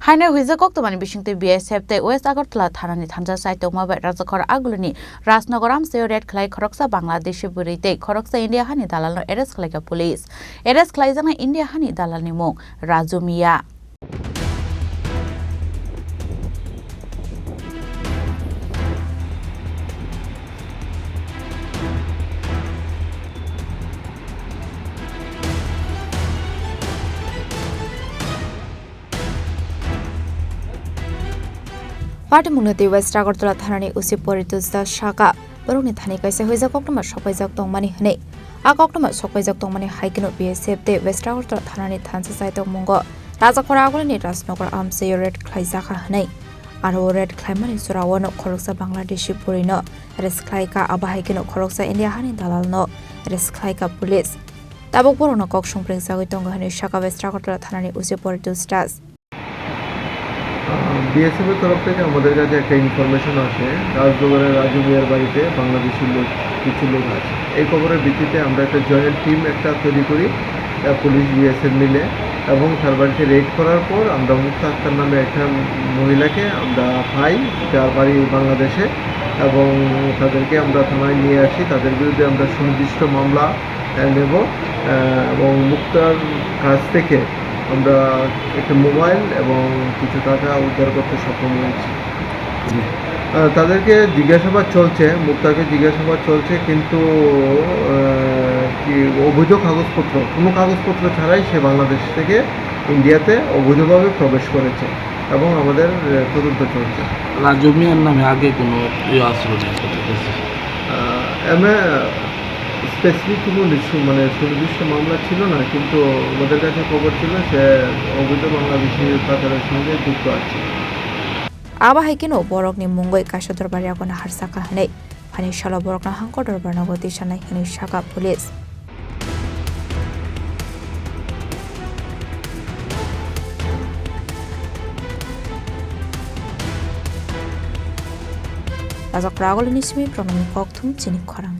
Hani huizakok tomani bishingte BSF te West Agartala thanani thanja sai tongmabai Rajnagar aguluni Rajnagar Amchaio red Khlai Khorksa Bangladrshi burite Khorksa India Hani Dadal no arrest Khlaikha police arrest Khlaijana India Hani Dadal ni mung Rajumia Party Munati West Agartala Thani Usi Poritus the Shaka, Baruni Thani Kaisa Huizakokma Shopizak Tongmani Hane. Akokma Shopizak Tongmani Hiking of BSF de West Agartala Thani Tansa site of Mungo. Razakoragulani Rajnagar Amchaio red Khlaikha Hani. Aro red Khlaimani Surawano Khorksa Bangladrshi Purino. Res Khlaikha Abahikin of Khorksa India Hani Dalal no. Res Khlaikha police. Tabok Borono Kokshung brings Sagitonga Hani Shaka West Agartala Thani Usi Poritus stars. BSF এর তরফ থেকে আমাদের কাছে একটা information আসে রাজনগরের রাজুমিয়ার বাড়িতে বাংলাদেশি লোক কিছু লোক আছে এই খবরের ভিত্তিতে আমরা একটা জয়েন্ট টিম একটা তৈরি করি পুলিশ BSF মিলে এবং তার বাড়িতে রেড করার পর আমরা মুক্তা আক্তার নামে একটা মহিলাকে আমরা পাই যার বাড়ি বাংলাদেশে এবং তাদেরকে আমরা থানায় নিয়ে আসি তাদের বিরুদ্ধে আমরা সুনির্দিষ্ট মামলা নেব এবং মুক্তার কাছ থেকে আমরা একটা মোবাইল এবং কিছু টাকা উদ্ধার করতে সক্ষম হয়েছি তাদেরকে জিজ্ঞাসাবাদ চলছে মুক্তাকে জিজ্ঞাসাবাদ চলছে কিন্তু কি অবৈধ কাগজপত্র কোনো কাগজপত্র ছাড়াই সে বাংলাদেশ থেকে ইন্ডিয়াতে অবৈধভাবে প্রবেশ করেছে এবং আমাদের তদন্ত চলছে রাজমিয়ার নামে আগে কোনো স্পেসিফিক কোনো সুনির্দিষ্ট মামলা ছিল না কিন্তু আমাদের কাছে খবর ছিল সে অবৈধ বাংলাদেশি পাচারের সঙ্গে যুক্ত আছে Abahaikino Borokni Mungoi Kasha Dorbariakona Harsaka Hane Hani Shala Borokna Hanko Dorbanagoti Shanai Hani Shaka police Razak Ragol Nismi from Chini Khorang